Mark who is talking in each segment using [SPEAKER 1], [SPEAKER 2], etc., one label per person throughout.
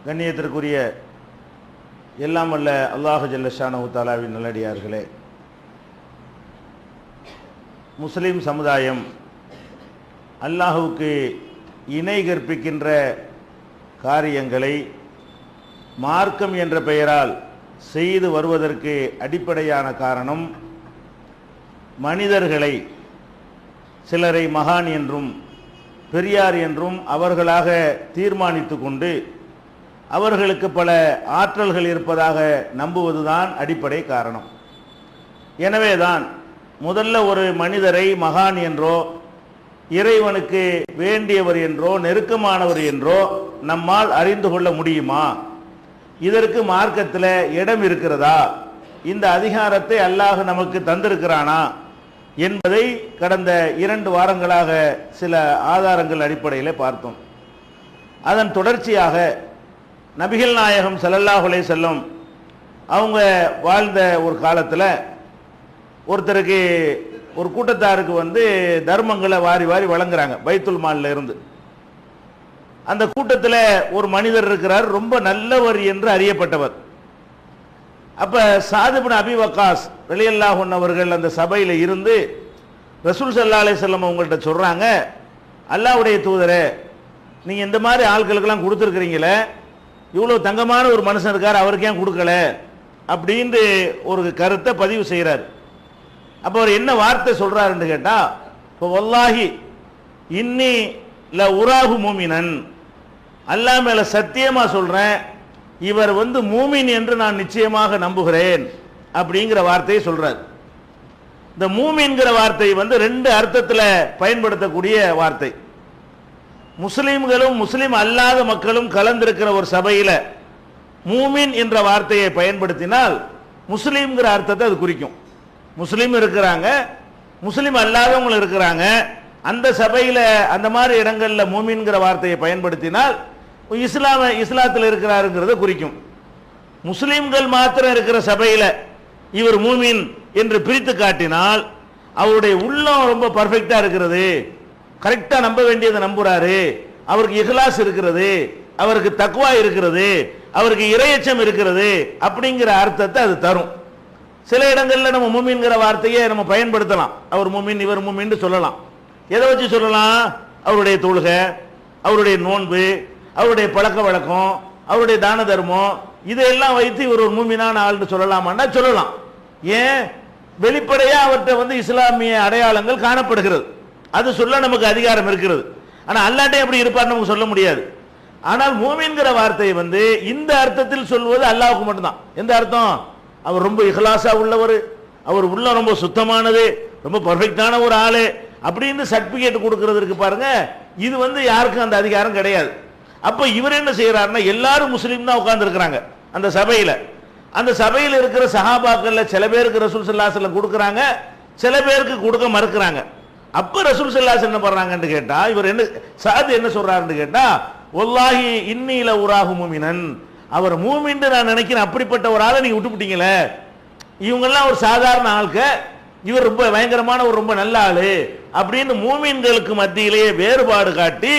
[SPEAKER 1] கண்ணியத்திற்குரிய எல்லாம் வல்ல அல்லாஹு ஜல்ல ஷானஹு தஆலாவின் நல்லடியார்களே, முஸ்லிம் சமுதாயம் அல்லாஹுவுக்கு இணை கற்பிக்கின்ற காரியங்களை மார்க்கம் என்ற பெயரால் செய்து வருவதற்கு அடிப்படையான காரணம், மனிதர்களை சிலரை மகான் என்றும் பெரியார் என்றும் அவர்களாக தீர்மானித்து கொண்டு அவர்களுக்கு பல ஆற்றல்கள் இருப்பதாக நம்புவதுதான் அடிப்படை காரணம். எனவேதான் முதல்ல ஒரு மனிதரை மகான் என்றோ இறைவனுக்கு வேண்டியவர் என்றோ நெருக்கமானவர் என்றோ நம்மால் அறிந்து கொள்ள முடியுமா? இதற்கு மார்க்கத்தில் இடம் இருக்கிறதா? இந்த அதிகாரத்தை அல்லாஹ் நமக்கு தந்திருக்கிறானா என்பதை கடந்த 2 வாரங்களாக சில ஆதாரங்கள் அடிப்படையில் பார்த்தோம். அதன் தொடர்ச்சியாக நபிகள் நாயகம் ஸல்லல்லாஹு அலைஹி வஸல்லம் அவங்க வாழ்ந்த ஒரு காலத்தில் ஒருத்தருக்கு ஒரு கூட்டத்தாருக்கு தர்மங்களை வாரி வாரி வழங்குறாங்க பைத்துல் மால்ல இருந்து. அந்த கூட்டத்தில் ஒரு மனிதர் இருக்கிறார், ரொம்ப நல்லவர் என்று அறியப்பட்டவர். அப்ப சாத் இப்னு அபி வக்காஸ் ரலியல்லாஹு அன்ஹு அவர்கள் அந்த சபையில் இருந்து ரசூல் ஸல்லல்லாஹு அலைஹி வஸல்லம் அவங்கள்ட்ட சொல்றாங்க, அல்லாஹ்வுடைய தூதரே, நீங்க இந்த மாதிரி ஆட்களுக்கெல்லாம் கொடுத்துருக்கிறீங்களே, இவ்வளோ தங்கமான ஒரு மனுஷன் இருக்கார், அவருக்கு ஏன் கொடுக்கல அப்படின்னு ஒரு கருத்தை பதிவு செய்கிறார். அப்போ அவர் என்ன வார்த்தை சொல்றாருன்னு கேட்டா, இப்போ வல்லாஹி இன்னி ல உராஹு மூமினன், அல்லாஹ் மேல சத்தியமா சொல்றேன், இவர் மூமின் என்று நான் நிச்சயமாக நம்புகிறேன் அப்படிங்கிற வார்த்தையை சொல்றார். இந்த மூமின்கிற வார்த்தை 2 அர்த்தத்தில் பயன்படுத்தக்கூடிய வார்த்தை. முஸ்லிம்களும் முஸ்லிம் அல்லாத மக்களும் கலந்திருக்கிற ஒரு சபையில் மூமின் என்ற வார்த்தையை பயன்படுத்தினால் முஸ்லிம்ங்கிற அர்த்தத்தை அது குறிக்கும். முஸ்லிம் இருக்கிறாங்க, முஸ்லிம் அல்லாதவங்களும் இருக்கிறாங்க. அந்த சபையில் அந்த மாதிரி இடங்களில் மூமின்கிற வார்த்தையை பயன்படுத்தினால் இஸ்லாத்தில் இருக்கிறாருங்கிறத குறிக்கும். முஸ்லிம்கள் மாத்திரம் இருக்கிற சபையில் இவர் மூமின் என்று பிரித்து காட்டினால் அவருடைய உள்ளம் ரொம்ப பர்ஃபெக்டா இருக்கிறது, கரெக்டா நம்ப வேண்டியதை நம்புறாரு, அவருக்கு இஹ்லாஸ் இருக்கிறது, அவருக்கு தக்வா இருக்கிறது, அவருக்கு இறையச்சம் இருக்கிறது அப்படிங்கிற அர்த்தத்தை அது தரும். சில இடங்கள்ல நம்ம மூமின்கிற வார்த்தையை நம்ம பயன்படுத்தலாம். அவர் மூமின், இவர் மூமின்னு சொல்லலாம். எதை வச்சு சொல்லலாம்? அவருடைய தொழுகை, அவருடைய நோன்பு, அவருடைய பழக்க வழக்கம், அவருடைய தான தர்மம், இதையெல்லாம் வைத்து இவர் ஒரு மூமினான ஆள்னு சொல்லலாமான்னா சொல்லலாம். ஏன்? வெளிப்படையா அவர்கிட்ட இஸ்லாமிய அடையாளங்கள் காணப்படுகிறது, அது சொல்ல நமக்கு அதிகாரம் இருக்கிறது. ஆனா அல்லாஹ்ட்டே எப்படி இருப்பார் நமக்கு சொல்ல முடியாது. ஆனால் மூமின்கிற வார்த்தையை இந்த அர்த்தத்தில் சொல்வது அல்லாஹ்வுக்கு மட்டும்தான். எந்த அர்த்தம்? அவர் ரொம்ப இஹ்லாஸா உள்ளவர், அவர் உள்ள ரொம்ப சுத்தமானது, ரொம்ப பர்ஃபெக்டான ஒரு ஆளு அப்படின்னு சர்டிபிகேட் கொடுக்கிறதுக்கு பாருங்க, இது யாருக்கும் அந்த அதிகாரம் கிடையாது. அப்ப இவர் என்ன செய்யறாருன்னா, எல்லாரும் முஸ்லீம் தான் உட்கார்ந்து இருக்கிறாங்க அந்த சபையில. அந்த சபையில் இருக்கிற சஹாபாக்கள்ல சில பேருக்கு ரசூல் ஸல்லல்லாஹு அலைஹி வஸல்லம் கொடுக்கறாங்க, சில பேருக்கு கொடுக்க மறுக்கிறாங்க. அப்ப ரசூல் ஸல்லல்லாஹு அலைஹி வஸல்லம் என்ன பண்றாங்கன்னு கேட்டா, இவர் என்ன சாத் என்ன சொல்றாருன்னு கேட்டா, வல்லாஹி இன்னி ல உராஹு மூமினன், அவர் மூமின்னு நான் நினைக்கிறேன், அப்படிப்பட்ட ஒரு ஆளை நீங்க விட்டுவிட்டீங்களே, இவங்கெல்லாம் ஒரு சாதாரண ஆளுக்க, இவர் ரொம்ப பயங்கரமான ஒரு ரொம்ப நல்ல ஆளு அப்படின்னு மூமின்களுக்கு மத்தியிலேயே வேறுபாடு காட்டி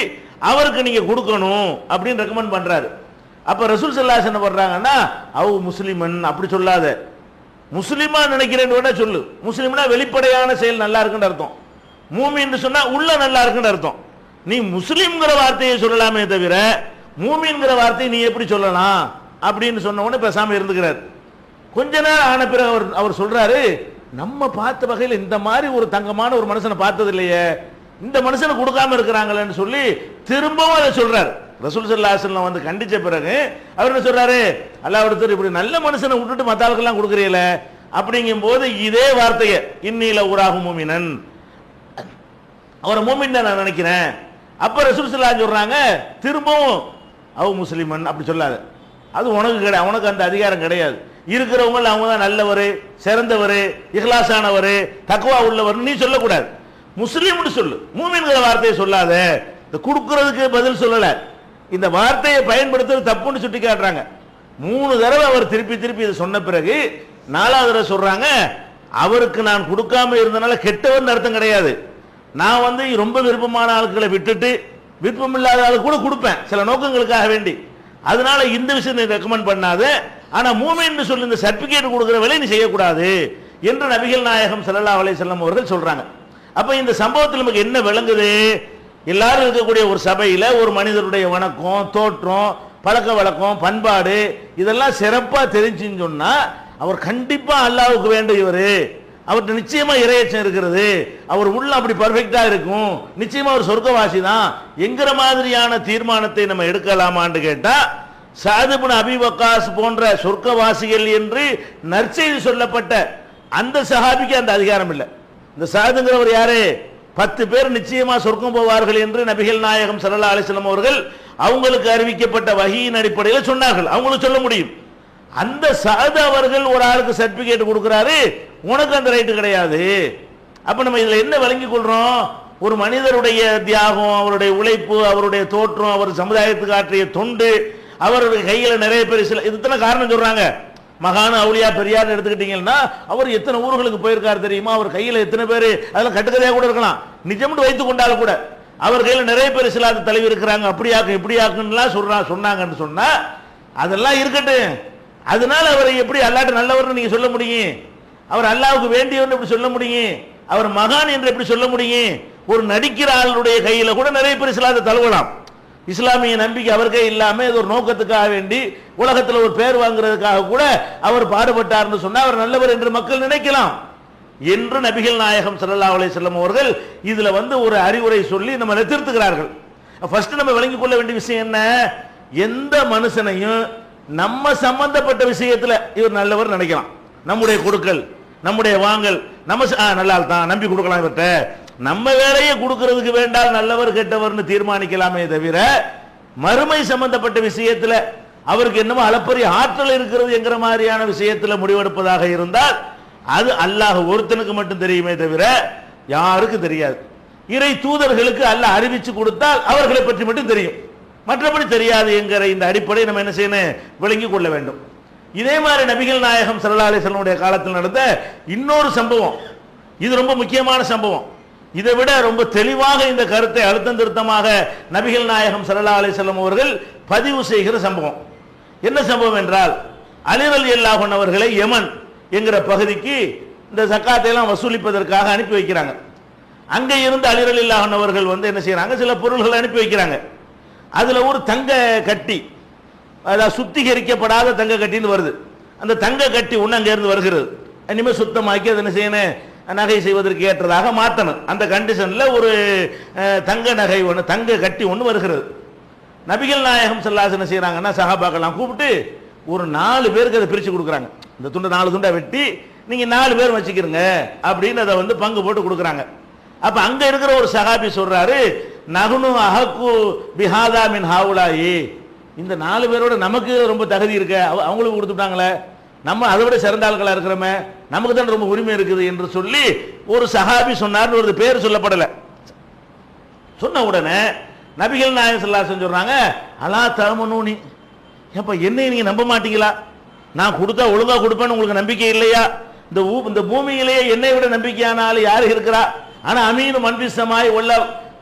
[SPEAKER 1] அவருக்கு நீங்க கொடுக்கணும் அப்படின்னு ரெக்கமெண்ட் பண்றாரு. அப்ப ரசூல் ஸல்லல்லாஹு அலைஹி வஸல்லம் என்ன பண்றாங்கன்னா, அவ் முஸ்லிமன் அப்படி சொல்லாத, முஸ்லிமா நினைக்கிறேன்னு சொல்லு. முஸ்லிம்னா வெளிப்படையான செயல் நல்லா இருக்குன்னு அர்த்தம், மூமின்னு சொன்னா உள்ள நல்லா இருக்குன்னு அர்த்தம். நீ முஸ்லிம்ங்கிற வார்த்தையை சொல்லலாமே தவிர மூமின்கிற வார்த்தையை நீ எப்படி சொல்லலாம் அப்படின்னு சொன்ன உடனே பேசாம இருந்துக்கிறார். கொஞ்ச நேரம் ஆன பிறகு அவர் சொல்றாரு, நம்ம பார்த்த வகையில் இந்த மாதிரி ஒரு தங்கமான ஒரு மனுஷனை பார்த்தது இல்லையே, இந்த மனுஷனை கொடுக்காம இருக்கிறாங்களேன்னு சொல்லி திரும்பவும் அதை சொல்றாரு. ரசூல் ஸல்லல்லாஹு அலைஹி வஸல்லம் கண்டிச்ச பிறகு அவர் என்ன சொல்றாரு, அல்லாஹ்வுடைய இப்படி நல்ல மனுஷனை விட்டுட்டு மத்த ஆளுக்கெல்லாம் கொடுக்குறீல அப்படிங்கும் போது இதே வார்த்தையை இன்னி ல உராஹு மூமினன், அவரை மூமின் நான் நினைக்கிறேன். அப்ப ரசூல் ஸல்லல்லாஹு அலைஹி வஸல்லம் சொல்றாங்க, திரும்பவும் அவ் முஸ்லிமன் அப்படி சொல்லாத, அது உனக்கு கிடையாது, உனக்கு அந்த அதிகாரம் கிடையாது. இருக்கிறவங்க அவங்க தான் நல்லவர், சிறந்தவர், இஹ்லாஸானவர், தக்வா உள்ளவர் நீ சொல்லக்கூடாது, முஸ்லீம்னு சொல்லு, மூமின்கிற வார்த்தையை சொல்லாத. இந்த கொடுக்கிறதுக்கு பதில் சொல்லல, இந்த வார்த்தையை பயன்படுத்துறது தப்புன்னு சுட்டி காட்டுறாங்க. 3 தடவை அவர் திருப்பி திருப்பி இதை சொன்ன பிறகு 4வது தடவை சொல்றாங்க, அவருக்கு நான் கொடுக்காம இருந்தனால கெட்டவன் அர்த்தம் கிடையாது, நான் ரொம்ப விருப்பமான ஆட்களை விட்டுட்டு விருப்பம் இல்லாத ஆளுக்கு கூட கொடுப்பேன் சில நோக்கங்களுக்காக வேண்டி. அதனால இந்த விஷயம் நீ ரெக்கமெண்ட் பண்ணாத, ஆனா மூமின்னு சொல்லி இந்த சர்டிபிகேட் கொடுக்கிற வேலை நீ செய்யக்கூடாது என்று நபிகள் நாயகம் ஸல்லல்லாஹு அலைஹி வஸல்லம் அவர்கள் சொல்றாங்க. அப்ப இந்த சம்பவத்தில் நமக்கு என்ன விளங்குது? எல்லாரும் இருக்கக்கூடிய ஒரு சபையில ஒரு மனிதருடைய வணக்கம், தோற்றம், பழக்க வழக்கம், பண்பாடு இதெல்லாம் சிறப்பா தெரிஞ்சுன்னு சொன்னா அவர் கண்டிப்பா அல்லாஹ்வுக்கு வேண்டியவர், அவர்கிட்ட நிச்சயமா இறையச்சம் இருக்கிறது, அவர் உள்ள அப்படி பர்ஃபெக்டா இருக்கும், நிச்சயமா அவர் சொர்க்கவாசி தான் என்கிற மாதிரியான தீர்மானத்தை நம்ம எடுக்கலாமான்னு கேட்டா, சஅத் இப்னு அபீ வக்காஸ் போன்ற சொர்க்கவாசிகள் என்று நற்செய்தி சொல்லப்பட்ட அந்த சஹாபிக்கு அந்த அதிகாரம் இல்லை. இந்த சஅத்ங்கிறவர் யாரு? 10 பேர் நிச்சயமா சொர்க்கம் போவார்கள் என்று நபிகள் நாயகம் ஸல்லல்லாஹு அலைஹி வஸல்லம் அவர்கள் அவங்களுக்கு அறிவிக்கப்பட்ட வஹீயின் அடிப்படையில் சொன்னார்கள். அவங்களுக்கு சொல்ல முடியும். அந்த சஅத் அவர்கள் ஒரு ஆளுக்கு சர்டிபிகேட் கொடுக்கிறாரு, உனக்கு அந்த ரைட்டு கிடையாது. அப்ப நம்ம இதுல என்ன விளங்கிக் கொள்றோம்? ஒரு மனிதருடைய தியாகம், அவருடைய உழைப்பு, அவருடைய தோற்றம், அவர் சமுதாயத்துக்கு ஆற்றிய தொண்டு, அவருடைய கையில நிறைய பேர் இதுதான காரணம் சொல்றாங்க. மகான அவுலியா பெரியார் எடுத்துக்கிட்டீங்கன்னா அவர் எத்தனை ஊர்களுக்கு போயிருக்காரு தெரியுமா? அவர் கையில எத்தனை பேர், அதெல்லாம் கட்டுக்கதையா கூட இருக்கலாம், நிஜம்னு வைத்துக் கொண்டாலும் கூட அவர் கையில நிறைய பேர் இஸ்லாத்து தலைவர் இருக்கிறாங்க, அப்படியாக்கும் இப்படியாக்குன்னுலாம் சொன்னாங்கன்னு சொன்னா அதெல்லாம் இருக்கட்டும். அதனால அவரை எப்படி அல்லாஹ்ட்ட நல்லவர்னு நீங்க சொல்ல முடியும்? அவர் அல்லாஹ்வுக்கு வேண்டியவர்னு எப்படி சொல்ல முடியும்? அவர் மகான் என்று எப்படி சொல்ல முடியும்? ஒரு நடிக்கிற ஆளுடைய கையில கூட நிறைய பேர் இஸ்லாத்தை தழுவலாம். இஸ்லாமிய நம்பிக்கை அவருக்கே இல்லாம இது ஒரு நோக்கத்துக்காக வேண்டி உலகத்தில் ஒரு பேர் வாங்குறதுக்காக கூட அவர் பாடுபட்டார்னு சொன்னா அவர் நல்லவர் என்று மக்கள் நினைக்கலாம் என்று நபிகள் நாயகம் ஸல்லல்லாஹு அலைஹி வஸல்லம் அவர்கள் இதுல ஒரு அறிவுரை சொல்லி நம்ம நிறுத்துகிறார்கள். ஃபர்ஸ்ட் நம்ம விளங்கிக் கொள்ள வேண்டிய விஷயம் என்ன? எந்த மனுஷனையும் நம்ம சம்பந்தப்பட்ட விஷயத்துல இவர் நல்லவர் நினைக்கலாம். நம்முடைய கொடுக்கல், நம்முடைய வாங்கல், நம்ம நல்லா தான் நம்பி கொடுக்கலாம், இவர்கிட்ட நம்ம வேலையை கொடுக்கிறதுக்கு வேண்டாம் நல்லவர் கெட்டவர்னு தீர்மானிக்கலாமே தவிர மறுமை சம்பந்தப்பட்ட விஷயத்துல அவருக்கு என்னமோ அளப்பரிய ஆற்றல் இருக்கிறது என்கிற மாதிரியான விஷயத்துல முடிவெடுப்பதாக இருந்தால் அது அல்லாஹ் ஒருத்தனுக்கு மட்டும் தெரியுமே தவிர யாருக்கு தெரியாது. இறை தூதர்களுக்கு அல்லாஹ் அறிவிச்சு கொடுத்தால் அவர்களை பற்றி மட்டும் தெரியும், மற்றபடி தெரியாது என்கிற இந்த அடிப்படை நம்ம என்ன செய்யணும்? விளங்கிக் கொள்ள வேண்டும். இதே மாதிரி நபிகள் நாயகம் ஸல்லல்லாஹு அலைஹி வஸல்லம் காலத்தில் நடந்த இன்னொரு சம்பவம், இது ரொம்ப முக்கியமான சம்பவம். இதை விட ரொம்ப தெளிவாக இந்த கருத்தை அழுத்தம் திருத்தமாக நபிகள் நாயகம் ஸல்லல்லாஹு அலைஹி வஸல்லம் அவர்கள் பதிவு செய்கிற சம்பவம். என்ன சம்பவம் என்றால், அலி ரலியல்லாஹு அன்ஹு அவர்களை யமன் என்கிற பகுதிக்கு இந்த ஜக்காத்தை எல்லாம் வசூலிப்பதற்காக அனுப்பி வைக்கிறாங்க. அங்கே இருந்து அலி ரலியல்லாஹு அன்ஹு அவர்கள் என்ன செய்யறாங்க? சில பொருள்களை அனுப்பி வைக்கிறாங்க. அதுல ஒரு தங்க கட்டி, அதாவது சுத்திகரிக்கப்படாத தங்க கட்டின்னு வருது. அந்த தங்க கட்டி ஒன்று அங்கே இருந்து வருகிறது. இனிமேல் சுத்தமாக்கி அதை என்ன செய்யணும்? நகை செய்வதற்கு ஏற்றதாக மாற்றணும். அந்த கண்டிஷன்ல ஒரு தங்க நகை ஒன்று, தங்க கட்டி ஒன்று வருகிறது. நபிகள் நாயகம் ஸல்லல்லாஹு அலைஹி வஸல்லம் என்ன செய்யறாங்கன்னா, சஹாபாக்கெல்லாம் கூப்பிட்டு ஒரு 4 பேருக்கு அதை பிரிச்சு கொடுக்குறாங்க. இந்த துண்டை 4 துண்டா வெட்டி நீங்க 4 பேர் வச்சுக்கிறங்க அப்படின்னு அதை பங்கு போட்டு கொடுக்குறாங்க. அப்ப அங்க இருக்கிற ஒரு சஹாபி சொல்றாரு, நஹ்னு அஹக்கு பிஹாதா மின் ஹாவுலாயி, இந்த 4 பேரோட நமக்கு ரொம்ப தகுதி இருக்க, அவங்களுக்கு கொடுத்துட்டாங்களே, நம்ம அதை விட சிறந்த ஆட்களா இருக்கிறோமே, நமக்கு தான் ரொம்ப உரிமை இருக்குது என்று சொல்லி ஒரு சஹாபி சொன்னார். ஒரு பேர் சொல்லப்படலை. சொன்ன உடனே நபிகள் நாயகம் ஸல்லல்லாஹு அலைஹி வஸல்லம் சொல்றாங்க, அலா தஅமனூனி, ஏப்பா என்னை நீங்க நம்ப மாட்டீங்களா? நான் கொடுத்தா ஒழுங்கா கொடுப்பேன்னு உங்களுக்கு நம்பிக்கை இல்லையா? இந்த பூமியிலேயே என்னை விட நம்பிக்கையான ஆள் யாரு இருக்கிறா? ஆனா அமீனு மன்பிசமாய் உள்ள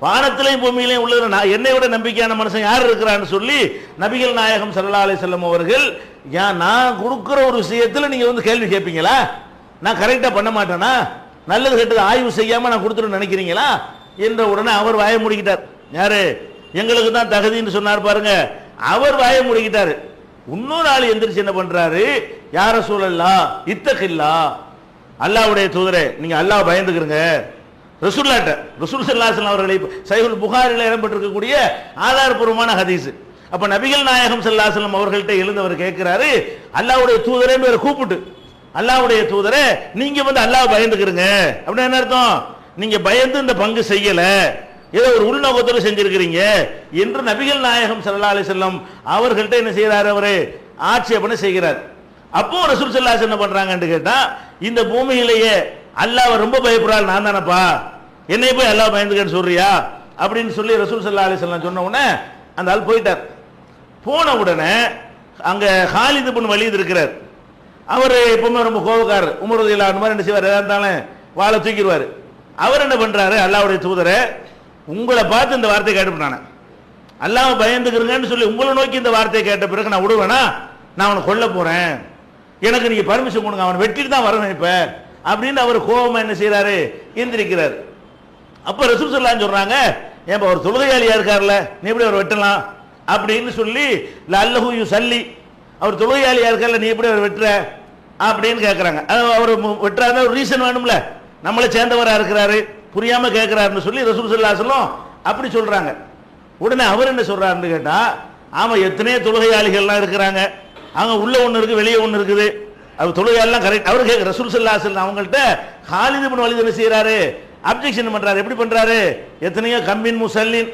[SPEAKER 1] வானத்திலையும் பூமியிலையும் உள்ள என்னை விட நம்பிக்கையான மனுஷன் யார் இருக்கிறான்னு சொல்லி நபிகள் நாயகம் ஸல்லல்லாஹு அலைஹி வஸல்லம் அவர்கள், நான் கொடுக்கிற ஒரு விஷயத்துல நீங்க கேள்வி கேட்பீங்களா? நான் கரெக்டா பண்ண மாட்டேனா? நல்லது கெட்டது ஆய்வு செய்யாம நான் கொடுத்துட்டு நினைக்கிறீங்களா என்ற உடனே அவர் வாயை மூடிக்கிட்டார். யாரு? எங்களுக்கு தான் தகுதின்னு சொன்னார் பாருங்க, அவர் வாயை மூடிக்கிட்டாரு. இன்னொரு ஆள் எந்திரிச்சு என்ன பண்றாரு, யா ரசூலல்லாஹ் இத்தகில்லாஹ், அல்லாஹ்வுடைய தூதரே நீங்க அல்லாஹ் பயந்துக்கிறங்க. ரசூல் ஸல்லல்லாஹு அலைஹி வஸல்லம் அவர்களை சஹீஹுல் புகாரில இடம்பெற்றிருக்கக்கூடிய ஆதாரபூர்வமான ஹதீஸ். அப்ப நபிகள் நாயகம் ஸல்லல்லாஹு அலைஹி வஸல்லம் அவர்கள்ட்ட எழுந்தவர் கேட்கிறாரு, அல்லாஹ்வுடைய தூதரே பேரை கூப்பிட்டு, அல்லாஹ்வுடைய தூதரே நீங்க அல்லாஹ் பயந்துக்கிறங்க அப்படின்னா என்ன அர்த்தம்? நீங்க பயந்து இந்த பங்கு செய்யல, ஏதோ ஒரு உள்நோக்கத்தோடு செஞ்சிருக்கிறீங்க என்று நபிகள் நாயகம் ஸல்லல்லாஹு அலைஹி வஸல்லம் அவர்கள்ட்ட என்ன செய்யறாரு? அவரு ஆட்சேபனை செய்கிறார். அப்போ ரசூல் ஸல்லல்லாஹு அலைஹி வஸல்லம் என்ன பண்றாங்கன்னு கேட்டா, இந்த பூமியிலேயே அல்லாஹ் ரொம்ப பயப்படுறாள் நான் தானப்பா, என்னை போய் அல்லாஹ் பயந்துக்கன்னு சொல்றியா அப்படின்னு சொல்லி ரசூல் ஸல்லல்லாஹு அலைஹி வஸல்லம் சொன்ன உடனே அந்த ஆள் போயிட்டார். போன உடனே அங்க காலித் இப்னு வலீத் இருக்கிறார். அவர் எப்பவுமே ரொம்ப கோபக்காரர். உமர் ரலியல்லாஹு அன்ஹு மாதிரி என்ன செய்வார்? இருந்தாலும் வாளை தூக்கிடுவார். அவர் என்ன பண்றாரு, அல்லாஹ்வுடைய தூதரே உங்களை பார்த்து இந்த வார்த்தை கேட்டுப்பட்டானே, அல்லாஹ் பயந்துக்கிறங்கன்னு சொல்லி உங்களை நோக்கி இந்த வார்த்தையை கேட்ட பிறகு நான் விடுவேனா? நான் அவனை கொல்ல போறேன், எனக்கு நீங்க பர்மிஷன் கொடுங்க, அவன் வெட்டிட்டு தான் வரணும் இப்ப அப்படின்னு அவர் கோபமா என்ன செய்யறாரு, எந்திரிக்கிறார். அப்ப ரசூல் ஸல்லல்லாஹு அலைஹி வஸல்லம் சொல்றாங்க, ஏன்பா ஒரு தொழுகையாளியா இருக்கார்ல, நீ எப்படி அவர் வெட்டலாம் அப்படின்னு சொல்லி, லல்லஹு யுஸல்லி, அவர் தொழுகையாளியா இருக்கார்ல, நீ எப்படி அவர் வெட்டுற அப்படின்னு கேட்கறாங்க. அவர் வெட்டுறாருன்னா ஒரு ரீசன் வேணும்ல, நம்மளை சேர்ந்தவரா இருக்கிறாரு, புரியாம கேட்கிறாருன்னு சொல்லி ரசூல் ஸல்லல்லாஹு அலைஹி வஸல்லம் அப்படி சொல்றாங்க. உடனே அவர் என்ன சொல்றாருன்னு கேட்டா, ஆமா எத்தனையோ தொழுகையாளிகள்லாம் இருக்கிறாங்க, அவங்க உள்ள ஒண்ணு இருக்கு வெளியே ஒண்ணு இருக்குது, அவர் தொழுகையெல்லாம் கரெக்ட். அவர் கேட்க ரசூல் ஸல்லல்லாஹு அலைஹி வஸல்லம் அவங்கள்ட்ட காலித் இப்னு வலீத் என்ன செய்யறாரு, அப்ஜெக்ஷன் பண்றாரு. எப்படி பண்றாரு, எத்தனையோ கம்மின் முசல்லின்,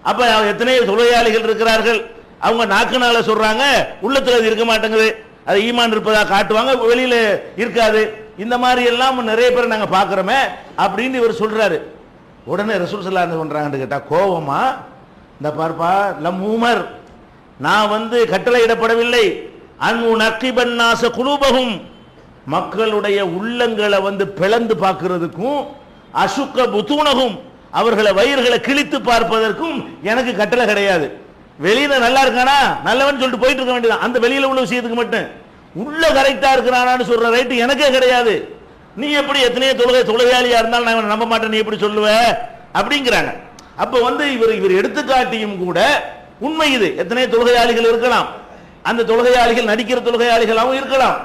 [SPEAKER 1] அப்ப எத்தனையோ தொழுகையாளிகள் இருக்கிறார்கள், அவங்க நாக்குனால சொல்றாங்க, உள்ளத்துல அது இருக்க மாட்டேங்குது, அது ஈமான் இருப்பதா காட்டுவாங்க, வெளியில இருக்காது, இந்த மாதிரி எல்லாம் நிறைய பேர் நாங்க பாக்குறோமே அப்படின்னு இவர் சொல்றாரு. உடனே ரசூல் ஸல்லல்லாஹு அலைஹி வஸல்லம் பண்றாங்கன்னு கேட்டா கோவமா, இந்த பார்ப்பா லம் உமர், நான் கட்டளையிடப்படவில்லை, அன் நக்கிபன் நாஸ குலூபஹும், மக்களுடைய உள்ளங்களை பிளந்து பார்க்கிறதுக்கும், அசுக்க புத்தூனகும், அவர்களை வயிறுகளை கிழித்து பார்ப்பதற்கும் எனக்கு கட்டளை கிடையாது. வெளியில நல்லா இருக்கானா நல்லவன் சொல்லிட்டு போயிட்டு இருக்க வேண்டியதான், அந்த வெளியில உள்ள விஷயத்துக்கு மட்டும். உள்ள கரெக்டா இருக்கிறானான்னு சொல்ற ரைட்டு எனக்கே கிடையாது. நீ எப்படி எத்தனையோ தொழுகையாளியா இருந்தாலும் நான் நம்ப மாட்டேன், நீ எப்படி சொல்லுவ அப்படிங்கிறாங்க. அப்ப இவர் எடுத்துக்காட்டியும் கூட உண்மை இது. எத்தனையோ தொழுகையாளிகள் இருக்கலாம், அந்த தொழுகையாளிகள் நடிக்கிற தொழுகையாளிகளாகவும் இருக்கலாம்.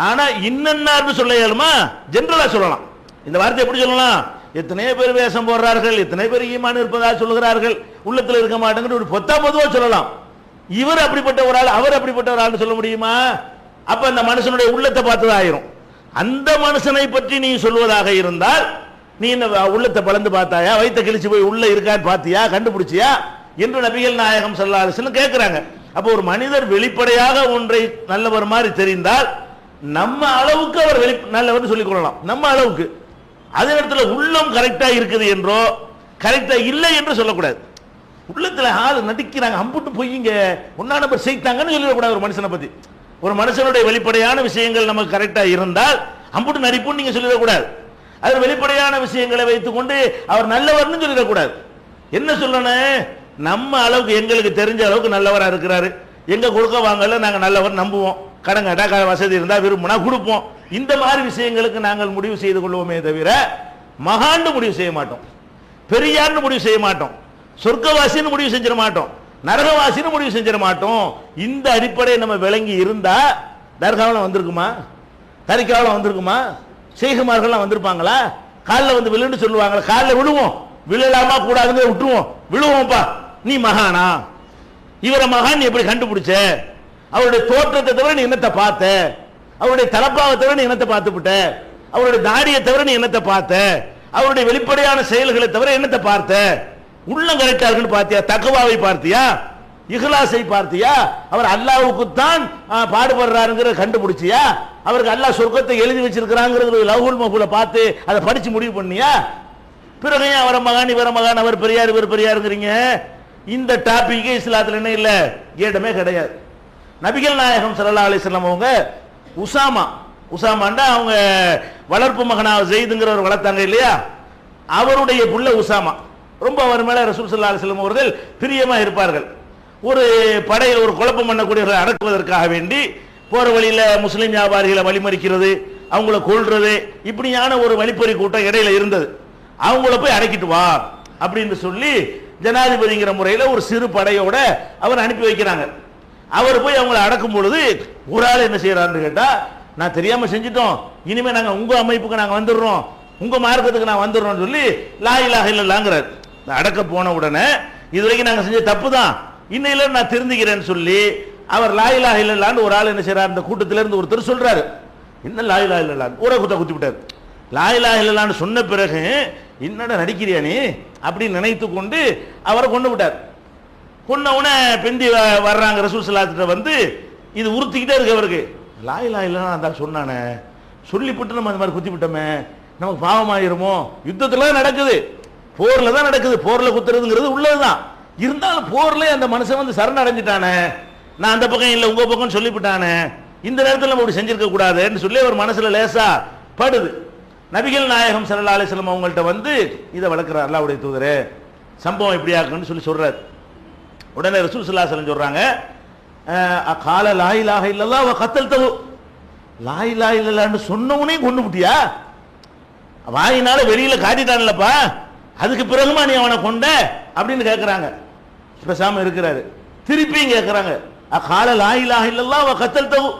[SPEAKER 1] ஆனா இன்னன்னார்னு சொல்ல இயலுமா, ஜெனரலா சொல்லலாம். இந்த வார்த்தை எப்படி சொல்லலாம், எத்தனை பேர் வேஷம் போடுறார்கள், எத்தனை பேர் ஈமான் இருப்பதாக சொல்லுகிறார்கள், உள்ளத்துல இருக்க மாட்டேங்கிற ஒரு பொதுவா சொல்லலாம். இவர் அப்படிப்பட்ட ஒரு ஆள், அவர் அப்படிப்பட்ட ஒரு ஆள்னு சொல்ல முடியுமா? அப்ப அந்த மனுஷனுடைய உள்ளத்தை பார்த்ததா ஆயிரும். அந்த மனுஷனை பற்றி நீ சொல்வதாக இருந்தால், நீ என்ன உள்ளத்தை பலந்து பார்த்தாயா, வயிற்ற கிழிச்சு போய் உள்ள இருக்கான்னு பார்த்தியா, கண்டுபிடிச்சியா என்று நபிகள் நாயகம் ஸல்லல்லாஹு அலைஹி வஸல்லம் கேட்கிறாங்க. அப்போ ஒரு மனிதர் வெளிப்படையாக ஒன்றை நல்லவர் மாதிரி தெரிந்தால் நம்ம அளவுக்கு அவர் நல்லவர் சொல்லிக் கொள்ளலாம், நம்ம அளவுக்கு. அதே இடத்துல உள்ளம் கரெக்டா இருக்குது என்றோ கரெக்டா இல்லை என்று சொல்லக்கூடாது. உள்ளத்துல ஆள் நடிக்கிறாங்க, அம்புட்டு பொய்யுங்க, ஒன்னா நம்பர் செய்தாங்கன்னு சொல்லிடக்கூடாது ஒரு மனுஷனை பத்தி. ஒரு மனுஷனுடைய வெளிப்படையான விஷயங்கள் நமக்கு கரெக்டா இருந்தால் அம்புட்டு நடிப்புன்னு நீங்க சொல்லிடக்கூடாது. அது வெளிப்படையான விஷயங்களை வைத்துக் கொண்டு அவர் நல்லவர்னு சொல்லிடக்கூடாது. என்ன சொல்லணும், நம்ம அளவுக்கு எங்களுக்கு தெரிஞ்ச அளவுக்கு நல்லவரா இருக்கிறாரு, எங்க கொடுக்க வாங்கல நாங்க நல்லவர் நம்புவோம், கடன் கேட்டா வசதி இருந்தா விரும்பினா கொடுப்போம். இந்த மாதிரி விஷயங்களுக்கு நாங்கள் முடிவு செய்து கொள்வோமே தவிர மகான்னு முடிவு செய்ய மாட்டோம், பெரியார்னு முடிவு செய்ய மாட்டோம், சொர்க்கவாசின்னு முடிவு செஞ்சிட மாட்டோம், நரகவாசின்னு முடிவு செஞ்சிட மாட்டோம். இந்த அடிப்படையை நம்ம விளங்கி இருந்தா தர்காவெல்லாம் வந்திருக்குமா, தரிக்காவெல்லாம் வந்திருக்குமா, ஷேகுமார்கள்லாம் வந்திருப்பாங்களா? காலில் விழுன்னு சொல்லுவாங்களா? காலில் விழுவோம், விழலாமா கூடாதுன்னு விட்டுருவோம், விழுவோம்ப்பா. நீ மகானா, இவரை மகான் எப்படி கண்டுபிடிச்ச, அவருடைய தோற்றத்தை தவிர நீ என்னத்தை பார்த்த, அவருடைய தலப்பாவை தவிர நீ என்னத்தை பார்த்துவிட்ட, அவருடைய தாடியை தவிர நீ என்னத்தை பார்த்த, அவருடைய வெளிப்படையான செயல்களை தவிர என்னத்தை பார்த்த, உள்ளம் கரெக்டா இருக்குன்னு பார்த்தியா, தக்வாவை பார்த்தியா, இஹ்லாஸை பார்த்தியா, அவர் அல்லாஹ்வுக்குத்தான் பாடுபடுறாருங்கிற கண்டுபிடிச்சியா, அவருக்கு அல்லாஹ் சொர்க்கத்தை எழுதி வச்சிருக்கிறாங்கிறது லவ்ஹுல் மஹ்ஃபூல பார்த்து அதை படிச்சு முடிவு பண்ணியா? பிறகு அவரை மகான் இவர மகான், அவர் பெரியார் இவர் பெரியாருங்கிறீங்க. இந்த டாபிக் இஸ்லாத்துல என்ன இல்ல, இடமே கிடையாது. நபிகள் நாயகம் ஸல்லல்லாஹு அலைஹி வஸல்லம் அவங்க உசாமாண்டா அவங்க வளர்ப்பு மகனா ஸெய்துங்கிறவர் வளர்த்தாங்க இல்லையா, அவருடைய புள்ள உசாமா. ரொம்ப அவர் மேல ரசூல் ஸல்லல்லாஹு அலைஹி வஸல்லம் அவர்கள் பிரியமா இருப்பார்கள். ஒரு படையில் ஒரு குழப்பம் பண்ணக்கூடியவர்களை அடக்குவதற்காக வேண்டி போற வழியில முஸ்லிம் வியாபாரிகளை வழிமறிக்கிறது, அவங்கள கொல்றது, இப்படியான ஒரு வழிப்பறி கூட்டம் இடையில இருந்தது. அவங்கள போய் அடக்கிட்டு வா அப்படின்னு சொல்லி ஜனாதிபதிங்கிற முறையில் ஒரு சிறு படையோட அவர் அனுப்பி வைக்கிறாங்க. அவர் போய் அவங்களை அடக்கும் பொழுது ஒரு ஆள் என்ன செய்யறாருன்னு கேட்டா, நான் தெரியாம செஞ்சிட்டோம், இனிமே நாங்க உங்க அமைப்புக்கு நாங்க வந்துடுறோம், உங்க மார்க்கத்துக்கு நான் வந்துடுறோம் சொல்லி லா இலாஹ இல்லல்லாஹ்ங்கறார். அடக்க போன உடனே இதுவரைக்கும் நாங்க செஞ்ச தப்பு தான், இன்னையில நான் திருந்திக்கிறேன்னு சொல்லி அவர் லா இலாஹ இல்லல்லாஹ்னு ஒரு ஆள் என்ன செய்யறாரு, இந்த கூட்டத்தில இருந்து ஒருத்தர் சொல்றாரு, என்ன லா இலாஹ இல்லல்லாஹ் ஒரே குத்தி விட்டார். லா இலாஹ இல்லல்லாஹ்னு சொன்ன பிறகு என்னடா நடிக்கிறியா நீ அப்படின்னு நினைத்து கொண்டு அவரை கொண்டு விட்டார். கொன்ன உடனே பிந்தி வர்றாங்க ரசூல் ஸல்லல்லாஹு அலைஹி வஸல்லம், இது உறுத்திக்கிட்டே இருக்கு அவருக்கு. லா இலாஹ இல்லல்லாஹ் அந்த சொன்னானே, சொல்லிவிட்டு நம்ம அந்த மாதிரி குத்தி விட்டோமே, நமக்கு பாவமாயிருமோ. யுத்தத்துல தான் நடக்குது, போர்ல தான் நடக்குது, போர்ல குத்துறதுங்கிறது உள்ளதுதான். இருந்தாலும் போர்ல அந்த மனுஷன் சரண் அடைஞ்சிட்டானே, நான் அந்த பக்கம் இல்லை உங்க பக்கம் சொல்லிவிட்டானே, இந்த நேரத்தில் நம்ம அப்படி செஞ்சிருக்க கூடாதுன்னு சொல்லி அவர் மனசுல லேசா படுது. நபிகள் நாயகம் ஸல்லல்லாஹு அலைஹி வஸல்லம் அவங்கள்ட்ட இதை வளர்க்கிறார், அல்லாஹ்வுடைய தூதரே சம்பவம் இப்படி ஆக்குன்னு சொல்லி சொல்றாரு. உடனே ரசூல் ஸல்லல்லாஹு அலைஹி வஸல்லம் சொல்றாங்க, கால லா இலாஹ இல்லல்லாஹ் வ கத்தல்தஹு, லா இலாஹ இல்லல்லாஹ்னு சொன்னவனே கொன்னுபிட்டியா? வாயினால வெளியில காட்டிட்டான்லப்பா, அதுக்கு பிறகுமா நீ அவனை கொண்ட அப்படின்னு கேட்கிறாங்க. பேசாம இருக்கிறாரு. திருப்பியும் கேட்கிறாங்க, கால லா இலாஹ இல்லல்லாஹ் வ கத்தல்தஹு,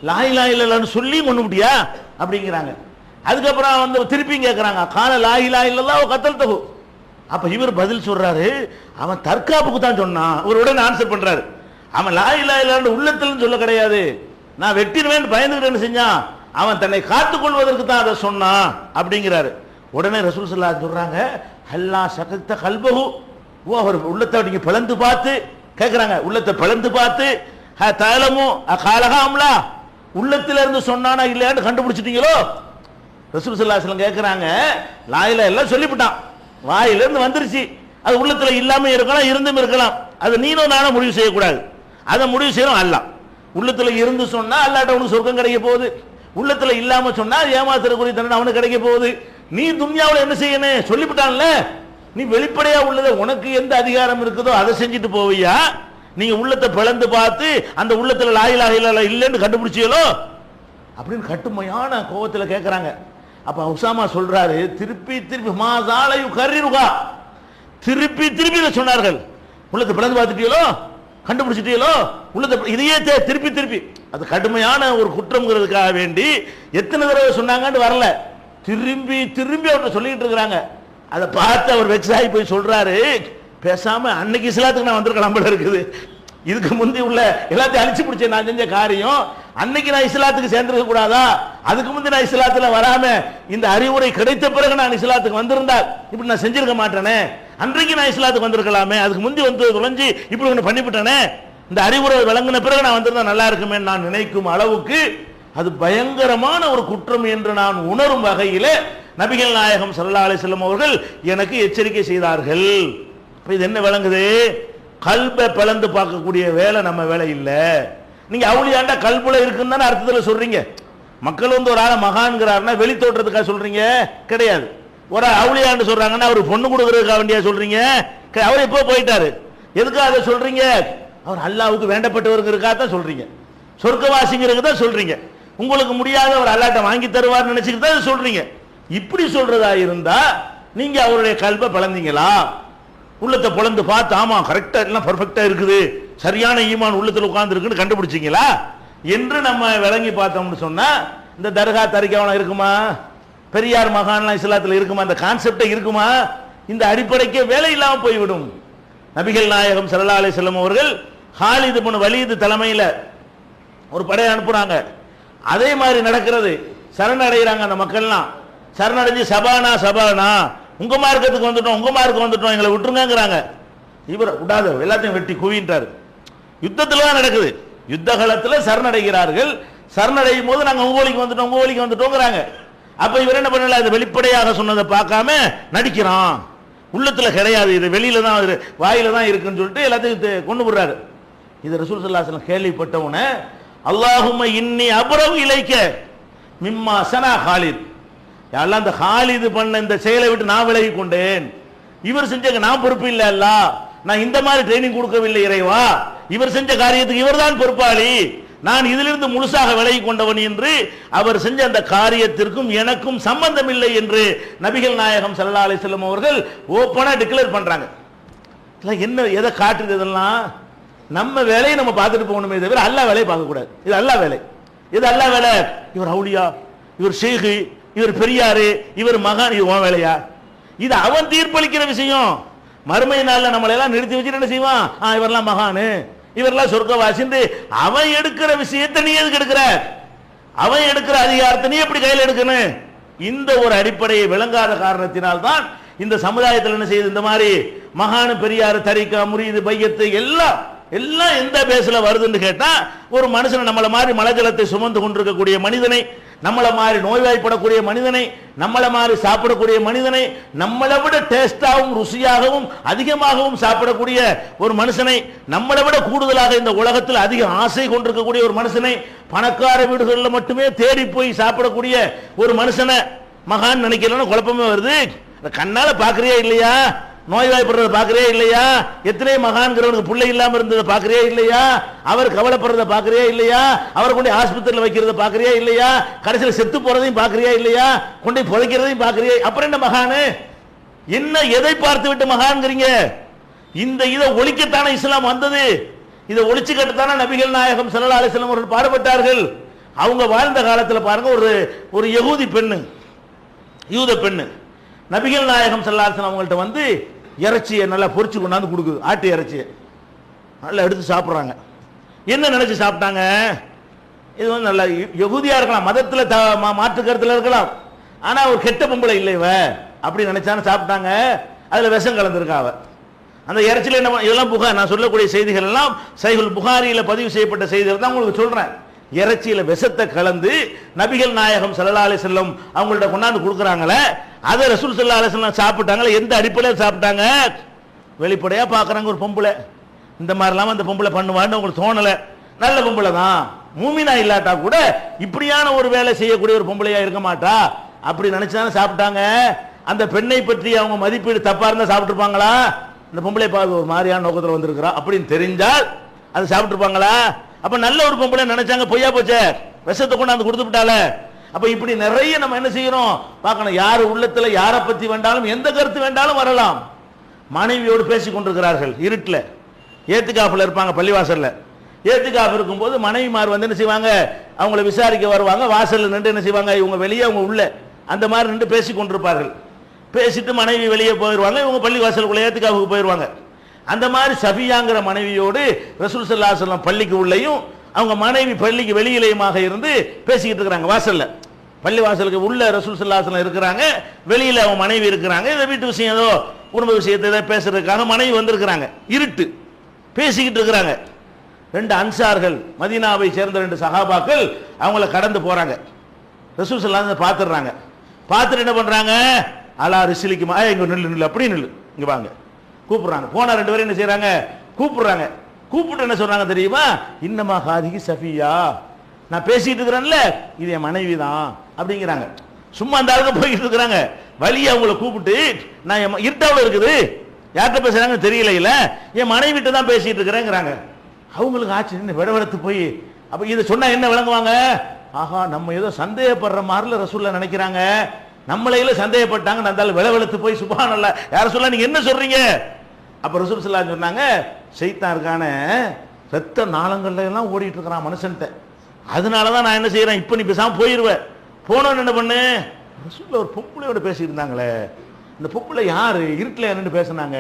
[SPEAKER 1] லா இலாஹ இல்லல்லாஹ்னு சொல்லி கொன்னுபிட்டியா அப்படிங்கிறாங்க. அதுக்கப்புறம் வந்து திருப்பியும் கேட்கிறாங்க, கால லா இலாஹ இல்லல்லாஹ் வ கத்தல்தஹு. அப்ப இவர் பதில் சொல்றாரு, அவன் தற்காப்புக்கு தான் சொன்னான். ஒரு உடனே ஆன்சர் பண்றாரு, அவன் லா இலாஹ இல்லல்லாஹ்னு உள்ளத்துல சொல்ல கிடையாது, நான் வெட்டிடுவேன் பயந்துகிட்டு செஞ்சான், அவன் தன்னை காத்துக் கொள்வதற்கு தான் அதை சொன்னான் அப்படிங்கிறாரு. உடனே ரசூல் ஸல்லல்லாஹு அலைஹி வஸல்லம் சொல்றாங்க, ஹல்லா ஷகத்த கல்பஹு, ஓ அவர் உள்ளத்தை நீங்க பிளந்து பார்த்து கேட்கிறாங்க, உள்ளத்தை பிளந்து பார்த்து தலமு காலகாம்லா, உள்ளத்துல இருந்து சொன்னானா இல்லையான்னு கண்டுபிடிச்சிட்டீங்களோ? ரசூல் ஸல்லல்லாஹு அலைஹி வஸல்லம் கேட்கிறாங்க, லா இலாஹ எல்லாம் சொல்லிவிட்டான், வாயிலிருந்து வந்துருச்சு, அது உள்ளத்துல இல்லாம இருக்கலாம் இருந்தும் இருக்கலாம், அது நீனும் நானும் முடிவு செய்யக்கூடாது, அதை முடிவு செய்யணும் அல்லாஹ். உள்ளத்துல இருந்து சொன்னா அல்லாஹ்ட்ட உனக்கு சொர்க்கம் கிடைக்க போகுது, உள்ளத்துல இல்லாம சொன்னா ஏமாத்துறக்குரிய தண்டனை அவனுக்கு கிடைக்க போகுது. நீ துன்யாவுல என்ன செய்யணும் சொல்லிவிட்டான்ல, நீ வெளிப்படையா உள்ளதை உனக்கு எந்த அதிகாரம் இருக்குதோ அதை செஞ்சுட்டு போவியா? நீங்க உள்ளத்தை பிளந்து பார்த்து அந்த உள்ளத்துல லா இலாஹ இல்லல்லாஹ் இல்லைன்னு கண்டுபிடிச்சீங்களோ அப்படின்னு கட்டுமையான கோபத்துல கேட்கறாங்க. அப்ப உசாமா சொல்றாரு, திருப்பி திருப்பி மாசாலையு கர்ரிருகா, திருப்பி திருப்பி இதை சொன்னார்கள், உள்ளத்தை பிளந்து பார்த்துட்டீங்களோ கண்டுபிடிச்சிட்டீங்களோ உள்ளத்தை, இதையே திருப்பி திருப்பி, அது கடுமையான ஒரு குற்றம்ங்கிறதுக்காக வேண்டி எத்தனை தடவை சொன்னாங்கன்னு வரல, திரும்பி திரும்பி அவர்கிட்ட சொல்லிட்டு இருக்கிறாங்க. அதை பார்த்து அவர் வெக்ஸாகி போய் சொல்றாரு, பேசாம அன்னைக்கு இஸ்லாத்துக்கு நான் வந்திருக்கலாம் போல இருக்குது, இதுக்கு முந்தி உள்ள எல்லாத்தையும் அழிச்சு பிடிச்ச நான் செஞ்ச காரியம், அன்னைக்கு நான் இஸ்லாத்துக்கு சேர்ந்திருக்க கூடாதா? அதுக்கு முந்தி நான் இஸ்லாத்துல வராம இந்த அறிவுரை கிடைத்த பிறகு நான் இஸ்லாத்துக்கு வந்திருந்தால் இப்படி நான் செஞ்சிருக்க மாட்டேனே, அன்றைக்கு நான் இஸ்லாத்துக்கு வந்திருக்கலாமே, அதுக்கு முந்தி வந்து தொலைஞ்சி இப்படி ஒன்று பண்ணிவிட்டேனே, இந்த அறிவுரை விளங்கின பிறகு நான் வந்திருந்தா நல்லா இருக்குமே நான் நினைக்கும் அளவுக்கு அது பயங்கரமான ஒரு குற்றம் என்று நான் உணரும் வகையில நபிகள் நாயகம் ஸல்லல்லாஹு அலைஹி வஸல்லம் அவர்கள் எனக்கு எச்சரிக்கை செய்தார்கள். இது என்ன விளங்குது? கல்பை பிளந்து பார்க்கக்கூடிய வேலை நம்ம வேலை இல்லை. நீங்க அவுளியாண்டா கல்புல இருக்குன்னு தானே அர்த்தத்தில் சொல்றீங்க. மக்கள் வந்து ஒரு ஆளை மகான்கிறாருன்னா வெளி தோற்றத்துக்காக சொல்றீங்க கிடையாது. ஒரு அவுளியாண்டு சொல்றாங்கன்னா அவர் பொண்ணு கொடுக்கறதுக்காக வேண்டியா சொல்றீங்க? அவர் எப்போ போயிட்டாரு, எதுக்காக அதை சொல்றீங்க? அவர் அல்லாஹ்வுக்கு வேண்டப்பட்டவருங்கிறதுக்காக தான் சொல்றீங்க, சொர்க்கவாசிங்கிறது தான் சொல்றீங்க, உங்களுக்கு முடியாத ஒரு அல்லாட்ட வாங்கி தருவார் நினைச்சுக்கிட்டு தான் சொல்றீங்க. இப்படி சொல்றதா இருந்தா நீங்க அவருடைய கல்பை பிளந்தீங்களா? உள்ளத்தை பிளந்து பார்த்து ஆமா கரெக்டா எல்லாம் பர்ஃபெக்டா இருக்குது, சரியான ஈமான் உள்ளத்துல உட்கார்ந்து இருக்குன்னு கண்டுபிடிச்சிங்களா என்று நம்ம விளங்கி பார்த்தோம்னு சொன்னா இந்த தர்கா தரிகாவனம் இருக்குமா? பெரியார் மகான்லாம் இஸ்லாத்துல இருக்குமா? இந்த கான்செப்டே இருக்குமா? இந்த அடிப்படைக்கே வேலை இல்லாம போய்விடும். நபிகள் நாயகம் ஸல்லல்லாஹு அலைஹி வஸல்லம் அவர்கள் ஹாலித் இப்னு வலீத் தலைமையில ஒரு படையை அனுப்புறாங்க. அதே மாதிரி நடக்கிறது, சரணடைகிறாங்க அந்த மக்கள்லாம். சரணடைஞ்சு சபானா சபானா உங்க மார்க்கத்துக்கு வந்துட்டோம், உங்க மார்க்கு வந்துட்டோம், எங்களை விட்டுருங்கிறாங்க. இவர் விடாத எல்லாத்தையும் வெட்டி குவின்றாரு. யுத்தத்துல தான் நடக்குது, யுத்த காலத்தில் சரணடைகிறார்கள். சரணடையும் போது நாங்க உங்க வழிக்கு வந்துட்டோம், உங்க வழிக்கு வந்துட்டோங்கிறாங்க. அப்ப இவர் என்ன பண்ணல, அது வெளிப்படையாக சொன்னதை பார்க்காம நடிக்கிறான், உள்ளத்துல கிடையாது, இது வெளியில தான் வாயில தான் இருக்குன்னு சொல்லிட்டு எல்லாத்தையும் கொண்டு விடுறாரு. இது ரசூல் ஸல்லல்லாஹு அலைஹி வஸல்லம் கேள்விப்பட்டவன, அல்லாஹும்ம இன்னி அப்ரவு இலைக்க மிம்மா சனா ஹாலித், யாரெல்லாம் அந்த ஹாலிது பண்ண இந்த செயலை விட்டு நான் விலகி கொண்டேன், இவர் செஞ்ச நான் பொறுப்பு இல்லை அல்ல, நான் இந்த மாதிரி ட்ரைனிங் கொடுக்கவில்லை இறைவா, இவர் செஞ்ச காரியத்துக்கு இவர் தான் பொறுப்பாளி, நான் இதிலிருந்து முழுசாக விலகி கொண்டவன் என்று அவர் செஞ்ச அந்த காரியத்திற்கும் எனக்கும் சம்பந்தம் இல்லை என்று நபிகள் நாயகம் ஸல்லல்லாஹு அலைஹி வஸல்லம் அவர்கள் ஓப்பனா டிக்ளேர் பண்றாங்க. என்ன எதை காட்டுது? இதெல்லாம் நம்ம வேலையை நம்ம பார்த்துட்டு போகணுமே தவிர அல்லாஹ் வேலையை பார்க்க கூடாது. இது அல்லாஹ் வேலை, இது அல்லாஹ் வேலை. இவர் அவுலியா, இவர் ஷேகு, இவர் பெரியாரு, இவர் மகான், இது உன் வேலையா? இது அவன் தீர்ப்பளிக்கிற விஷயம். மறுமை நாள்ல நம்மளை எல்லாம் நிறுத்தி வச்சுட்டு என்ன செய்வான்? இவரெல்லாம் மகானு, இவரெல்லாம் சொர்க்கவாசின்னு அவன் எடுக்கிற விஷயத்தை நீ எதுக்கு எடுக்கிற? அவன் எடுக்கிற அதிகாரத்தை நீ எப்படி கையில் எடுக்கணும்? இந்த ஒரு அடிப்படையை விளங்காத காரணத்தினால்தான் இந்த சமுதாயத்தில் என்ன செய்யுது, இந்த மாதிரி மகானு பெரியாரு தரிகா முரீது பையத்து எல்லாம் எல்லாம் எந்த பேஸ்ல வருதுன்னு கேட்டா, ஒரு மனுஷனை நம்மள மாதிரி மலஜலத்தை சுமந்து கொண்டிருக்கக்கூடிய மனிதனை, நம்மள மாதிரி நோய்வாய்ப்படக்கூடிய மனிதனை, நம்மள மாதிரி சாப்பிடக்கூடிய மனிதனை, நம்மளை விட டேஸ்டாகவும் ருசியாகவும் அதிகமாகவும் சாப்பிடக்கூடிய ஒரு மனுஷனை, நம்மளை விட கூடுதலாக இந்த உலகத்தில் அதிக ஆசை கொண்டிருக்கக்கூடிய ஒரு மனுஷனை, பணக்கார வீடுகளில் மட்டுமே தேடி போய் சாப்பிடக்கூடிய ஒரு மனுஷனை மகான் நினைக்கலன்னு குழப்பமே வருது. கண்ணால பாக்குறியா இல்லையா? நோய்வாய்ப்படுறத பாக்குறியா இல்லையா? எத்தனை மகான்கிறவனுக்கு பிள்ளை இல்லாம இருந்ததை பாக்குறியா இல்லையா? அவர் கவலைப்படுறத பாக்குறியா இல்லையா? அவரை கொண்டு ஆஸ்பத்திரியில் வைக்கிறத பாக்குறியா இல்லையா? கடைசியில் செத்து போறதையும் பாக்குறியா இல்லையா? கொண்டு புதைக்கிறதையும் பாக்குறியா? அப்புறம் என்ன மகானு? என்ன எதை பார்த்து விட்டு மகான்கிறீங்க? இந்த இதை ஒழிக்கத்தானே இஸ்லாம் வந்தது. இதை ஒழிச்சு கட்டத்தானே நபிகள் நாயகம் ஸல்லல்லாஹு அலைஹி வஸல்லம் அவர்கள் பாடுபட்டார்கள். அவங்க வாழ்ந்த காலத்தில் பாருங்க, ஒரு யகூதி பெண்ணு, யூத பெண்ணு நபிகள் நாயகம் ஸல்லல்லாஹு அலைஹி வஸல்லம் அவங்கள்ட்ட வந்து இறைச்சியை நல்லா பொரிச்சு கொண்டாந்து கொடுக்குது. ஆட்டு இறைச்சியை நல்லா எடுத்து சாப்பிட்றாங்க. என்ன நினைச்சு சாப்பிட்டாங்க? இது வந்து நல்லா யகூதியா இருக்கலாம், மதத்தில் மாற்று கருத்தில் இருக்கலாம், ஆனா ஒரு கெட்ட பொம்பளை இல்லை இவ அப்படி நினைச்சான்னு சாப்பிட்டாங்க. அதுல விஷம் கலந்துருக்கா அவ. அந்த இறைச்சியில் என்ன, இதெல்லாம் புகார், நான் சொல்லக்கூடிய செய்திகள் எல்லாம் சஹீஹுல் புகாரியில பதிவு செய்யப்பட்ட செய்திகள் தான் உங்களுக்கு சொல்றேன். இறைச்சியில விஷத்தை கலந்து நபிகள் நாயகம் ஸல்லல்லாஹு அலைஹி வஸல்லம் அவங்கள்ட்ட கொண்டாந்து கொடுக்குறாங்களே, அதை ரசூல் ஸல்லல்லாஹு அலைஹி வஸல்லம் சாப்பிட்டாங்களே. எந்த அடிப்படையில் சாப்பிட்டாங்க? வெளிப்படையா பார்க்குறாங்க, ஒரு பொம்பளை இந்த மாதிரிலாம் அந்த பொம்பளை பண்ணுவான்னு உங்களுக்கு தோணலை. நல்ல பொம்பளை தான், மூமினா இல்லாட்டா கூட இப்படியான ஒரு வேலை செய்யக்கூடிய ஒரு பொம்பளையா இருக்க மாட்டா அப்படி நினைச்சுதானே சாப்பிட்டாங்க. அந்த பெண்ணை பற்றி அவங்க மதிப்பீடு தப்பா இருந்தா சாப்பிட்டுருப்பாங்களா? இந்த பொம்பளை பார்த்து ஒரு மாதிரியான நோக்கத்தில் வந்திருக்கிறா அப்படின்னு தெரிஞ்சால் அது சாப்பிட்டுருப்பாங்களா? அப்ப நல்ல ஒரு பொம்பளை நினைச்சாங்க, பொய்யா போச்சே, விஷத்தை கொண்டாந்து கொடுத்து விட்டால. அப்ப இப்படி நிறைய நம்ம என்ன செய்யறோம் பார்க்கணும். யார் உள்ளத்துல யாரை பத்தி வேண்டாலும் எந்த கருத்து வேண்டாலும் வரலாம். மனைவியோடு பேசிக் கொண்டிருக்கிறார்கள், இருட்டில் ஏத்துக்காப்புல இருப்பாங்க, பள்ளிவாசல்ல ஏத்துக்காப்பு இருக்கும்போது மனைவிமார் வந்து என்ன செய்வாங்க, அவங்கள விசாரிக்க வருவாங்க. வாசல்ல நின்று என்ன செய்வாங்க, இவங்க வெளியே அவங்க உள்ள அந்த மாதிரி நின்று பேசிக் கொண்டிருப்பார்கள். பேசிட்டு மனைவி வெளியே போயிடுவாங்க, இவங்க பள்ளிவாசலுக்குள்ள ஏத்துக்காப்புக்கு போயிடுவாங்க. அந்த மாதிரி சஃபியாங்கிற மனைவியோடு ரசூல் ஸல்லல்லாஹு அலைஹி வஸல்லம் பள்ளிக்கு உள்ளேயும் அவங்க மனைவி பள்ளிக்கு வெளியிலேயுமாக இருந்து பேசிக்கிட்டு இருக்கிறாங்க. வாசல்ல, பள்ளி வாசலுக்கு உள்ள ரசூல் ஸல்லல்லாஹு அலைஹி வஸல்லம் இருக்கிறாங்க, வெளியில அவங்க மனைவி இருக்கிறாங்க. இந்த வீட்டு விஷயம் ஏதோ குடும்ப விஷயத்தை ஏதோ பேசுறதுக்காக மனைவி வந்திருக்கிறாங்க. இருட்டு பேசிக்கிட்டு இருக்கிறாங்க. ரெண்டு அன்சார்கள், மதீனாவை சேர்ந்த ரெண்டு சஹாபாக்கள் அவங்கள கடந்து போறாங்க. ரசூல் ஸல்லல்லாஹு அலைஹி வஸல்லம் பார்த்துடுறாங்க. பார்த்துட்டு என்ன பண்றாங்க, அலா ரிஸ்லிக்குமா, இங்க நில்லு அப்படி நில்லு, இங்க வாங்க கூப்பிடுறாங்க. போனா ரெண்டு பேரும் என்ன செய்யறாங்க, கூப்பிடுறாங்க. கூப்பிட்டு என்ன சொல்றாங்க தெரியுமா, இன்னமா ஹாதிஹி சஃபியா, நான் பேசிட்டு இருக்கிறேன்ல இது என் மனைவி தான் அப்படிங்கிறாங்க. சும்மா அந்த ஆளுங்க போய்கிட்டு இருக்கிறாங்க. வழியை அவங்கள கூப்பிட்டு, நான் இருட்டாவில் இருக்குது யார்கிட்ட பேசுறாங்க தெரியல, இல்ல என் மனைவிட்ட தான் பேசிட்டு இருக்கிறேங்கிறாங்க. அவங்களுக்கு ஆச்சரியம், விடவெடுத்து போய் அப்ப இதை சொன்னா என்ன விளங்குவாங்க, ஆஹா நம்ம ஏதோ சந்தேகப்படுற மாதிரில ரசூலுல்லாஹ் நினைக்கிறாங்க, நம்மளையில சந்தேகப்பட்டாங்க. அந்த விளவெடுத்து போய் சுப்ஹானல்லாஹ் யார சொல்ல நீங்க என்ன சொல்றீங்க? அப்ப ரசூல் ஸல்லல்லாஹு அலைஹி வஸல்லம் சொன்னாங்க, ஷைத்தான் இருக்கானே ரத்த நாளங்கள்ல எல்லாம் ஓடிட்டு இருக்கிறான் மனுஷன்ட்ட, அதனாலதான் நான் என்ன செய்யறேன், இப்ப நீ பேசாம போயிருவேன். போனோன்னு என்ன பண்ணு, ரசூலுல்லாஹ் ஒரு பொம்பளையோட பேசிட்டு இருந்தாங்களே, இந்த பொம்பளை யாரு, இருட்டில் யாருன்னு பேசினாங்க,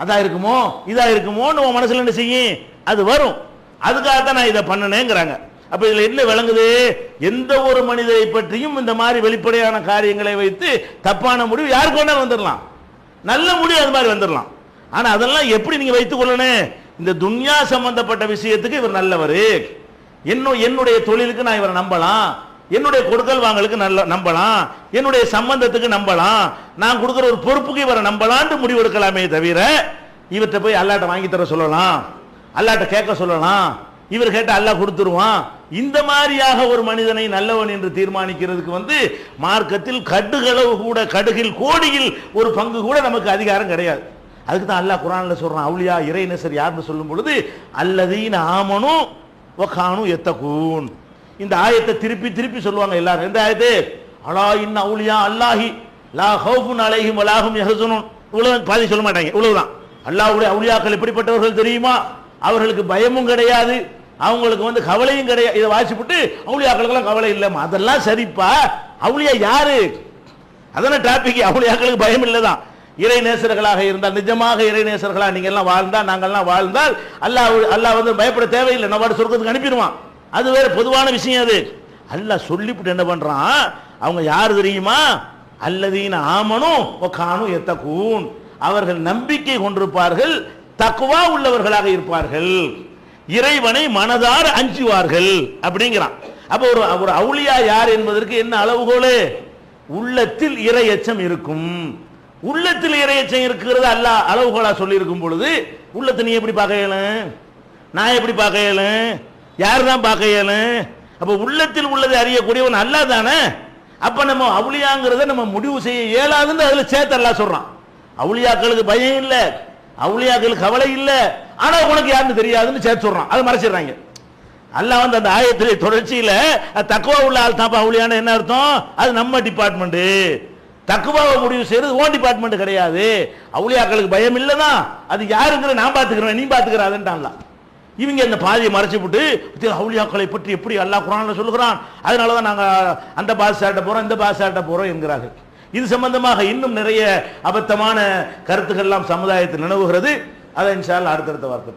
[SPEAKER 1] அதா இருக்குமோ இதா இருக்குமோன்னு உன் மனசுல என்ன செய்யும், அது வரும். அதுக்காகத்தான் நான் இதை பண்ணனேங்கிறாங்க. அப்ப இதுல என்ன விளங்குது, எந்த ஒரு மனிதரை பற்றியும் இந்த மாதிரி வெளிப்படையான காரியங்களை வைத்து தப்பான முடிவு யாருக்கு வேணா வந்துடலாம், நல்ல முடிவு அது மாதிரி வந்துடலாம். ஆனா அதெல்லாம் எப்படி நீங்க வைத்துக் கொள்ளணும், இந்த துன்யா சம்பந்தப்பட்ட விஷயத்துக்கு இவர் நல்லவர், என்னுடைய தொழிலுக்கு நான் இவரை நம்பலாம், என்னுடைய கொடுக்கல் வாங்கலுக்கு நம்பலாம், என்னுடைய சம்பந்தத்துக்கு நம்பலாம், நான் கொடுக்கிற ஒரு பொறுப்புக்கு இவரை நம்பலான்னு முடிவெடுக்கலாமே தவிர இவர்கிட்ட போய் அல்லாட்ட வாங்கி தர சொல்லலாம், அல்லாட்ட கேட்க சொல்லலாம், இவர் கேட்ட அல்லாஹ் கொடுத்துருவான். இந்த மாதிரியாக ஒரு மனிதனை நல்லவன் என்று தீர்மானிக்கிறதுக்கு மார்க்கத்தில் கடுகளவு கூட, கடுகில் கோடியில் ஒரு பங்கு கூட நமக்கு அதிகாரம் கிடையாது. அதுக்கு தான் அல்லாஹ் குர்ஆன்ல சொல்றான், அவுலியா இறைநேசர் யாருன்னு சொல்லும் பொழுது அல்லதீன ஆமனு வகானு யத்தகூன். இந்த ஆயத்தை திருப்பி திருப்பி சொல்லுவாங்க எல்லாரும். எந்த ஆயத்து, அலா இன்ன அவுலியா அல்லாஹி லா ஹௌஃபுன் அலைஹிம் வலா ஹும் யஹ்சனுன். இவ்வளவு பாதி சொல்ல மாட்டாங்க, இவ்வளவுதான். அல்லாஹ்வுடைய அவுலியாக்கள் எப்படிப்பட்டவர்கள் தெரியுமா, அவர்களுக்கு பயமும் கிடையாது, அவங்களுக்கு கவலையும் கிடையாது. இதை வாசிப்புட்டு அவுலியாக்களுக்கெல்லாம் கவலை இல்லைமா, அதெல்லாம் சரிப்பா, அவுலியா யாரு அதான டாபிக். அவுலியாக்களுக்கு பயம் இல்லைதான். இறை நேசர்களாக இருந்தால், நிஜமாக இறை நேசர்களா நீங்க எல்லாம் வாழ்ந்தால், நாங்கள்லாம் வாழ்ந்தால் அல்லாஹ் பயப்பட தேவையில்லை, நம்ம சொர்க்கத்துக்கு அனுப்பிடுவான். அது வேற பொதுவான விஷயம். அது அல்லாஹ் சொல்லிவிட்டு என்ன பண்றான், அவங்க யாரு தெரியுமா, அல்லதீன ஆமனு வகானு யத்தகூன், அவர்கள் நம்பிக்கை கொண்டிருப்பார்கள், தக்வா உள்ளவர்களாக இருப்பார்கள், இறைவனை மனதார அஞ்சுவார்கள் அப்படிங்கிறான். அப்ப ஒரு அவுலியா யார் என்பதற்கு என்ன அளவுகோல், உள்ளத்தில் இறை எச்சம் இருக்கும். உள்ளத்தில் இறை எச்சம் இருக்கிறது அல்லாஹ் அளவுகோலா சொல்லி இருக்கும் பொழுது உள்ளத்தை நீ எப்படி பார்க்க இயலும், நான் எப்படி பார்க்க இயலும், யார் தான் பார்க்க இயலும்? அப்ப உள்ளத்தில் உள்ளதை அறியக்கூடியவன் அல்லாஹ் தானே. அப்ப நம்ம அவுலியாங்கிறத நம்ம முடிவு செய்ய இயலாதுன்னு அதுல சேர்த்து அல்லாஹ் சொல்றான். அவுலியாக்களுக்கு பயம் இல்ல, அவுலியாக்களுக்கு கவலை இல்ல, ஆனா உனக்கு யாருன்னு தெரியாதுன்னு சேர்த்து சொல்றான். அதை மறைச்சிடுறாங்க. அல்லாஹ் வந்து அந்த ஆயத்திலே தொடர்ச்சியில தக்வா உள்ள ஆள் தாப்பா அவுலியான என்ன அர்த்தம்? அது நம்ம டிபார்ட்மெண்ட். தக்வாவை முடிவு செய்யறது ஓன் டிபார்ட்மெண்ட் கிடையாது. அவுலியாக்களுக்கு பயம் இல்லதான், அது யாருங்கிற நான் பாத்துக்கிறேன், நீ பாத்துக்கிறாதுன்ட்டான்ல. இவங்க இந்த பாதியை மறைச்சு விட்டு அவுலியாக்களை பற்றி எப்படி அல்லாஹ் குர்ஆன்ல சொல்லுகிறான், அதனாலதான் நாங்க அந்த பாதுஷாட்ட போறோம் இந்த பாதுஷாட்ட போறோம் என்கிறார்கள். இது சம்பந்தமாக இன்னும் நிறைய அபத்தமான கருத்துக்கள் எல்லாம் சமுதாயத்தில் நிலவுகிறது. அதை இன்ஷா அல்லாஹ் அடுத்தடுத்த வார்த்தை